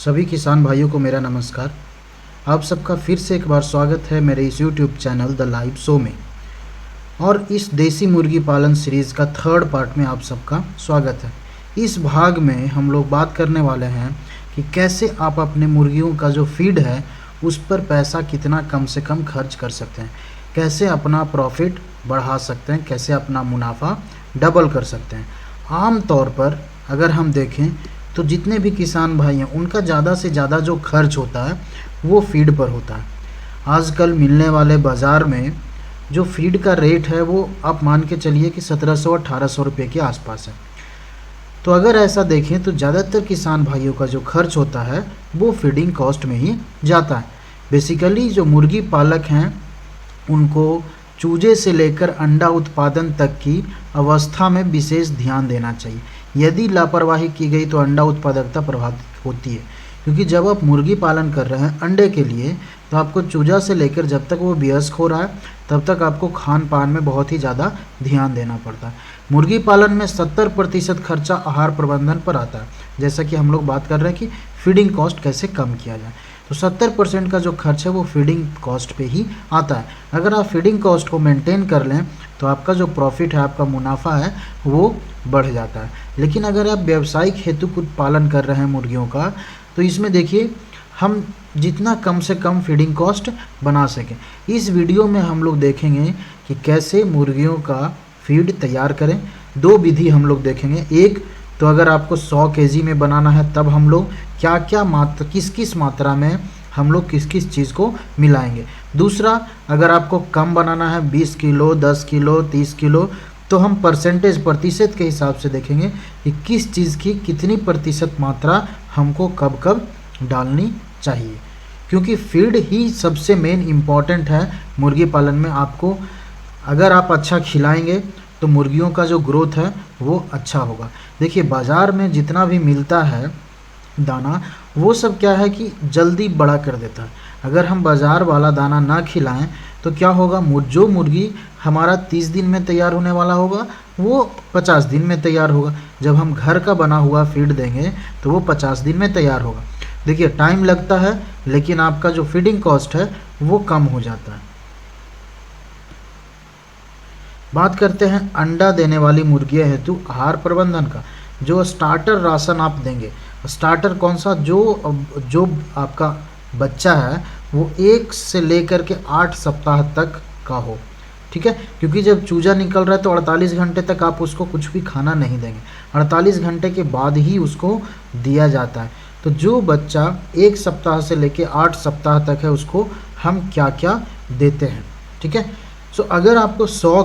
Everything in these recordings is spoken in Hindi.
सभी किसान भाइयों को मेरा नमस्कार। आप सबका फिर से एक बार स्वागत है मेरे इस YouTube channel the live show में। और इस देसी मुर्गी पालन सीरीज़ का थर्ड पार्ट में आप सबका स्वागत है। इस भाग में हम लोग बात करने वाले हैं कि कैसे आप अपने मुर्गियों का जो फीड है उस पर पैसा कितना कम से कम खर्च कर सकते हैं, कैसे अपना प्रॉफिट बढ़ा सकते हैं, कैसे अपना मुनाफा डबल कर सकते हैं। आम तौर पर अगर हम देखें तो जितने भी किसान भाई हैं उनका ज़्यादा से ज़्यादा जो खर्च होता है वो फीड पर होता है। आजकल मिलने वाले बाज़ार में जो फीड का रेट है वो आप मान के चलिए कि 1700-1800 रुपये के आसपास है। तो अगर ऐसा देखें तो ज़्यादातर किसान भाइयों का जो खर्च होता है वो फीडिंग कॉस्ट में ही जाता है। बेसिकली जो मुर्गी पालक हैं उनको चूजे से लेकर अंडा उत्पादन तक की अवस्था में विशेष ध्यान देना चाहिए। यदि लापरवाही की गई तो अंडा उत्पादकता प्रभावित होती है, क्योंकि जब आप मुर्गी पालन कर रहे हैं अंडे के लिए तो आपको चूजा से लेकर जब तक वो वयस्क हो रहा है तब तक आपको खान पान में बहुत ही ज़्यादा ध्यान देना पड़ता है। मुर्गी पालन में 70% खर्चा आहार प्रबंधन पर आता है। जैसा कि हम लोग बात कर रहे हैं कि फीडिंग कॉस्ट कैसे कम किया जाए, तो 70% का जो खर्च है वो फीडिंग कॉस्ट पे ही आता है। अगर आप फीडिंग कॉस्ट को मेंटेन कर लें तो आपका जो प्रॉफिट है, आपका मुनाफा है वो बढ़ जाता है। लेकिन अगर आप व्यावसायिक हेतु कुछ पालन कर रहे हैं मुर्गियों का तो इसमें देखिए हम जितना कम से कम फीडिंग कॉस्ट बना सकें। इस वीडियो में हम लोग देखेंगे कि कैसे मुर्गियों का फीड तैयार करें। दो विधि हम लोग देखेंगे। एक तो अगर आपको 100 केजी में बनाना है तब हम लोग क्या क्या मात्रा, किस किस मात्रा में हम लोग किस किस चीज़ को मिलाएंगे। दूसरा, अगर आपको कम बनाना है 20 किलो, 10 किलो, 30 किलो, तो हम प्रतिशत के हिसाब से देखेंगे कि किस चीज़ की कितनी प्रतिशत मात्रा हमको कब कब डालनी चाहिए, क्योंकि फीड ही सबसे मेन इम्पॉर्टेंट है मुर्गी पालन में। आपको अगर आप अच्छा खिलाएंगे तो मुर्गियों का जो ग्रोथ है वो अच्छा होगा। देखिए बाज़ार में जितना भी मिलता है दाना वो सब क्या है कि जल्दी बड़ा कर देता है। अगर हम बाज़ार वाला दाना ना खिलाएं तो क्या होगा, जो मुर्गी हमारा 30 दिन में तैयार होने वाला होगा वो 50 दिन में तैयार होगा। जब हम घर का बना हुआ फीड देंगे तो वो 50 दिन में तैयार होगा। देखिए टाइम लगता है लेकिन आपका जो फीडिंग कॉस्ट है वो कम हो जाता है। बात करते हैं अंडा देने वाली मुर्गियां हेतु आहार प्रबंधन का। जो स्टार्टर राशन आप देंगे, स्टार्टर कौन सा, जो आपका बच्चा है वो 1 से लेकर के 8 सप्ताह तक का हो, ठीक है। क्योंकि जब चूजा निकल रहा है तो 48 घंटे तक आप उसको कुछ भी खाना नहीं देंगे, 48 घंटे के बाद ही उसको दिया जाता है। तो जो बच्चा 1 सप्ताह से लेकर 8 सप्ताह तक है उसको हम क्या क्या देते हैं, ठीक है। सो अगर आपको 100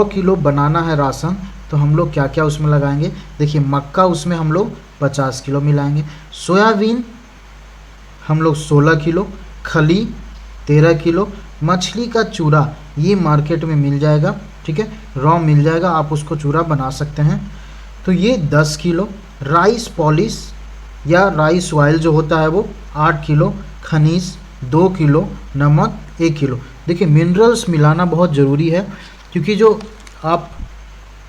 किलो बनाना है राशन तो हम लोग क्या क्या उसमें लगाएंगे। देखिए मक्का उसमें हम लोग 50 किलो मिलाएंगे, सोयाबीन हम लोग 16 किलो, खली 13 किलो, मछली का चूरा ये मार्केट में मिल जाएगा, ठीक है, रॉ मिल जाएगा, आप उसको चूरा बना सकते हैं, तो ये 10 किलो। राइस पॉलिश या राइस ऑयल जो होता है वो 8 किलो, खनीज 2 किलो, नमक 1 किलो। देखिए मिनरल्स मिलाना बहुत ज़रूरी है, क्योंकि जो आप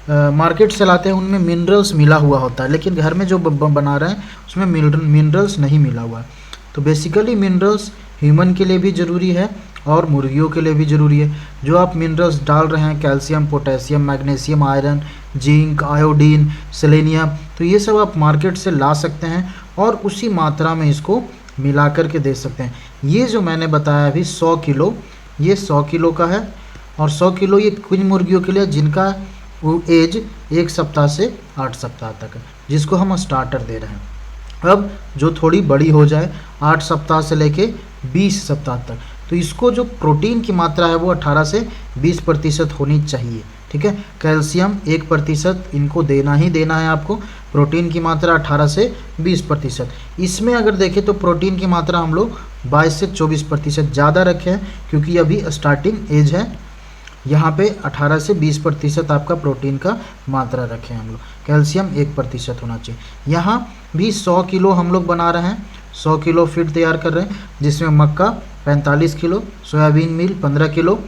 मार्केट से लाते हैं उनमें मिनरल्स मिला हुआ होता है, लेकिन घर में जो बना रहे हैं उसमें मिनरल्स नहीं मिला हुआ है। तो बेसिकली मिनरल्स ह्यूमन के लिए भी ज़रूरी है और मुर्गियों के लिए भी ज़रूरी है। जो आप मिनरल्स डाल रहे हैं calcium, potassium, magnesium, iron, zinc, iodine, selenium, तो ये सब आप मार्केट से ला सकते हैं और उसी मात्रा में इसको मिला कर के दे सकते हैं। ये जो मैंने बताया अभी 100 किलो, ये 100 किलो का है और 100 किलो ये कुछ मुर्गियों के लिए जिनका वो एज 1 सप्ताह से 8 सप्ताह तक है, जिसको हम स्टार्टर दे रहे हैं। अब जो थोड़ी बड़ी हो जाए 8 सप्ताह से लेके 20 सप्ताह तक, तो इसको जो प्रोटीन की मात्रा है वो 18 से 20% होनी चाहिए, ठीक है। कैल्शियम 1% इनको देना ही देना है आपको। प्रोटीन की मात्रा 18 से 20%। इसमें अगर देखें तो प्रोटीन की मात्रा हम लोग 22 से 24% ज़्यादा रखें हैं, क्योंकि अभी स्टार्टिंग एज है। यहाँ पे 18 से 20% आपका प्रोटीन का मात्रा रखें हम लोग। कैल्शियम 1% होना चाहिए। यहाँ भी 100 किलो हम लोग बना रहे हैं, 100 किलो फीड तैयार कर रहे हैं, जिसमें मक्का 45 किलो, सोयाबीन मील 15 किलो,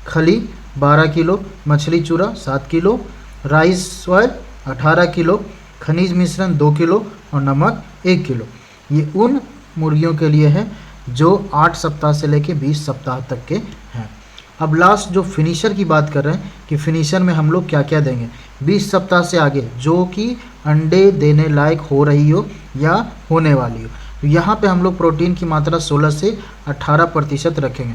खली 12 किलो, मछली चूरा 7 किलो, राइस ऑयल 18 किलो, खनिज मिश्रण 2 किलो और नमक 1 किलो। ये उन मुर्गियों के लिए है जो 8 सप्ताह से लेके 20 सप्ताह तक के हैं। अब लास्ट जो फिनिशर की बात कर रहे हैं कि फिनिशर में हम लोग क्या क्या देंगे। 20 सप्ताह से आगे जो कि अंडे देने लायक हो रही हो या होने वाली हो, तो यहाँ पे हम लोग प्रोटीन की मात्रा 16 से 18% रखेंगे।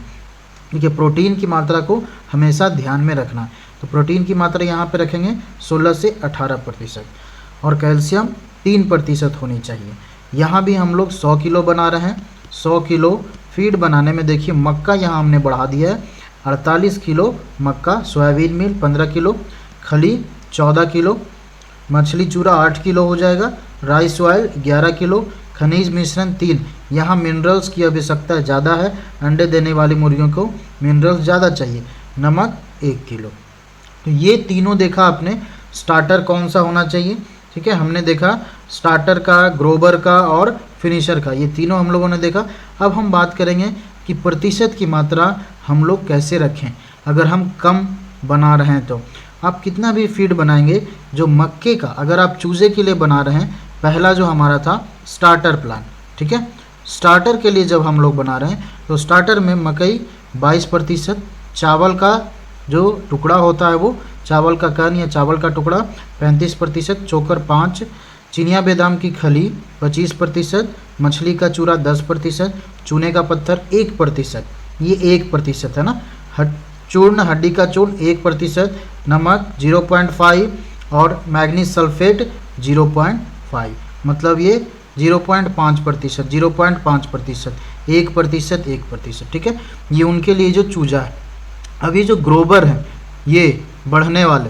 देखिए प्रोटीन की मात्रा को हमेशा ध्यान में रखना है, तो प्रोटीन की मात्रा यहाँ पे रखेंगे 16 से 18% और कैल्शियम 3% होनी चाहिए। यहाँ भी हम लोग 100 किलो बना रहे हैं। 100 किलो फीड बनाने में देखिए मक्का यहाँ हमने बढ़ा दिया है 48 किलो मक्का, सोयाबीन मील 15 किलो, खली 14 किलो, मछली चूरा 8 किलो हो जाएगा, राइस ऑयल 11 किलो, खनिज मिश्रण 3। यहाँ मिनरल्स की आवश्यकता ज़्यादा है, अंडे देने वाली मुर्गियों को मिनरल्स ज़्यादा चाहिए, नमक 1 किलो। तो ये तीनों देखा आपने। स्टार्टर कौन सा होना चाहिए, ठीक है, हमने देखा स्टार्टर का, ग्रोबर का और फिनिशर का, ये तीनों हम लोगों ने देखा। अब हम बात करेंगे कि प्रतिशत की मात्रा हम लोग कैसे रखें। अगर हम कम बना रहे हैं तो आप कितना भी फीड बनाएंगे, जो मक्के का अगर आप चूजे के लिए बना रहे हैं, पहला जो हमारा था स्टार्टर प्लान, ठीक है, स्टार्टर के लिए जब हम लोग बना रहे हैं तो स्टार्टर में मकई 22%, चावल का जो टुकड़ा होता है वो चावल का कण या चावल का टुकड़ा 35%, चोकर 5, चिनिया बादाम की खली 25%, मछली का चूरा 10%, चूने का पत्थर 1%, ये 1% है ना, चूर्ण हड्डी का चूर्ण 1%, नमक 0.5 और मैग्नीज सल्फेट 0.5, मतलब ये 0.5%, 0.5%, 1%, ठीक है। ये उनके लिए जो चूजा है। अब ये जो ग्रोबर है, ये बढ़ने वाले,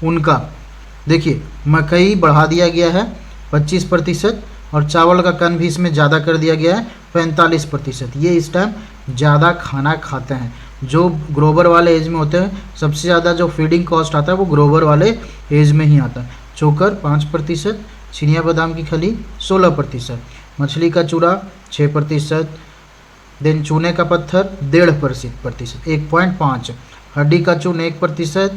उनका देखिए मकई बढ़ा दिया गया है 25% और चावल का कण भी इसमें ज़्यादा कर दिया गया है 45%। ये इस टाइम ज़्यादा खाना खाते हैं। जो ग्रोबर वाले एज में होते हैं, सबसे ज़्यादा जो फीडिंग कॉस्ट आता है वो ग्रोबर वाले एज में ही आता है। चोकर 5%, चिनिया बादाम की खली 16%, मछली का चूरा 6%, देन चूने का पत्थर 1.5%, 1.5, हड्डी का चून 1%,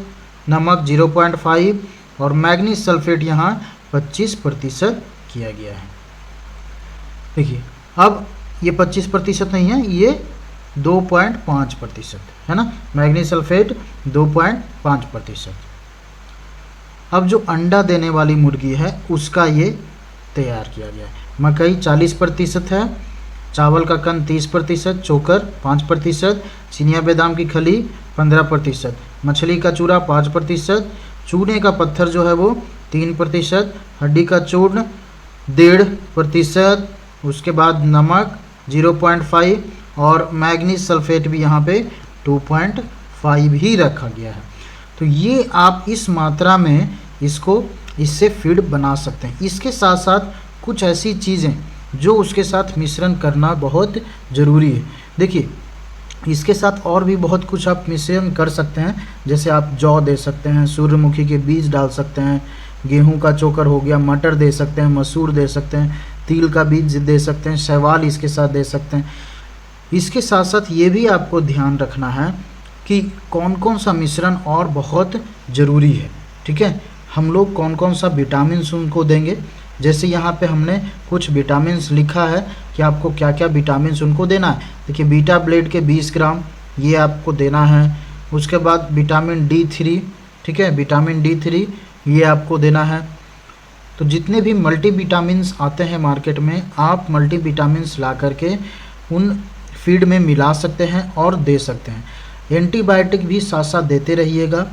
नमक 0.5 और मैग्नीज सल्फेट यहाँ 25% किया गया है। देखिए अब ये 25% नहीं है, ये 2.5% है ना, मैग्नीज सल्फेट 2.5%। अब जो अंडा देने वाली मुर्गी है उसका ये तैयार किया गया है। मकई 40% है, चावल का कण 30%, चोकर 5%, चिनिया बादाम की खली 15%, मछली का चूरा 5%, चूने का पत्थर जो है वो 3%, हड्डी का चूर्ण 1.5%, उसके बाद नमक 0.5 और मैग्नीज सल्फेट भी यहाँ पे 2.5 ही रखा गया है। तो ये आप इस मात्रा में इससे फीड बना सकते हैं। इसके साथ साथ कुछ ऐसी चीज़ें जो उसके साथ मिश्रण करना बहुत ज़रूरी है। देखिए इसके साथ और भी बहुत कुछ आप मिश्रण कर सकते हैं, जैसे आप जौ दे सकते हैं, सूर्यमुखी के बीज डाल सकते हैं, गेहूं का चोकर हो गया, मटर दे सकते हैं, मसूर दे सकते हैं, तिल का बीज दे सकते हैं, शैवाल इसके साथ दे सकते हैं। इसके साथ साथ ये भी आपको ध्यान रखना है कि कौन कौन सा मिश्रण और बहुत ज़रूरी है, ठीक है। हम लोग कौन कौन सा विटामिन्स उनको देंगे, जैसे यहाँ पे हमने कुछ विटामिन्स लिखा है कि आपको क्या क्या विटामिन्स उनको देना है। देखिए बीटा ब्लेड के 20 ग्राम ये आपको देना है। उसके बाद विटामिन D3, ठीक है, विटामिन D3 ये आपको देना है। तो जितने भी मल्टी विटामिन्स आते हैं मार्केट में, आप मल्टी विटामिन्स ला करके उन फीड में मिला सकते हैं और दे सकते हैं। एंटीबायोटिक भी साथ साथ देते रहिएगा।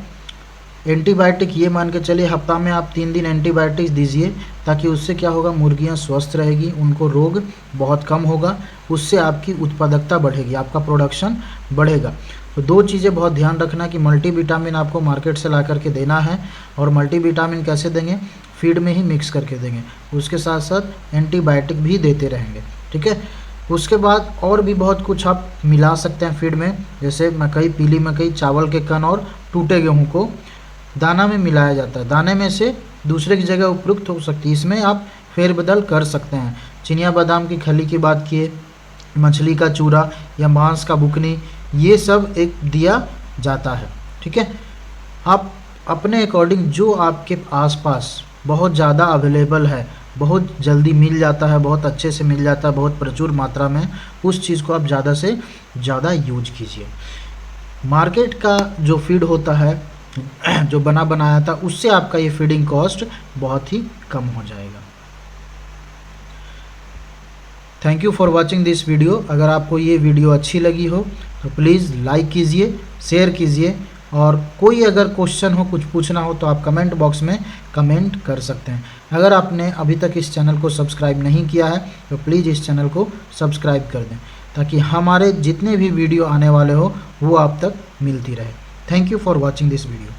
एंटीबायोटिक ये मान के चलिए हफ्ता में आप 3 दिन एंटीबायोटिक्स दीजिए, ताकि उससे क्या होगा, मुर्गियां स्वस्थ रहेगी, उनको रोग बहुत कम होगा, उससे आपकी उत्पादकता बढ़ेगी, आपका प्रोडक्शन बढ़ेगा। तो 2 चीज़ें बहुत ध्यान रखना कि मल्टीविटामिन आपको मार्केट से ला करके देना है, और मल्टीविटामिन कैसे देंगे, फीड में ही मिक्स करके देंगे, उसके साथ साथ एंटीबायोटिक भी देते रहेंगे, ठीक है। उसके बाद और भी बहुत कुछ आप मिला सकते हैं फीड में, जैसे मकई, पीली मकई, चावल के कण और टूटे गेहूँ को दाना में मिलाया जाता है, दाने में से दूसरे की जगह उपयुक्त हो सकती है, इसमें आप फेरबदल कर सकते हैं। चिनिया बादाम की खली की बात किए, मछली का चूरा या मांस का बुकनी, ये सब एक दिया जाता है, ठीक है। आप अपने अकॉर्डिंग जो आपके आसपास बहुत ज़्यादा अवेलेबल है, बहुत जल्दी मिल जाता है, बहुत अच्छे से मिल जाता है, बहुत प्रचुर मात्रा में। उस चीज़ को आप ज़्यादा से ज़्यादा यूज कीजिए। मार्केट का जो फीड होता है जो बना बनाया था, उससे आपका ये फीडिंग कॉस्ट बहुत ही कम हो जाएगा। Thank you for watching this video. अगर आपको ये वीडियो अच्छी लगी हो तो प्लीज़ लाइक कीजिए, शेयर कीजिए, और कोई अगर क्वेश्चन हो, कुछ पूछना हो तो आप कमेंट बॉक्स में कमेंट कर सकते हैं। अगर आपने अभी तक इस चैनल को सब्सक्राइब नहीं किया है तो प्लीज़ इस चैनल को सब्सक्राइब कर दें, ताकि हमारे जितने भी वीडियो आने वाले हो वो आप तक मिलती रहे। Thank you for watching this video.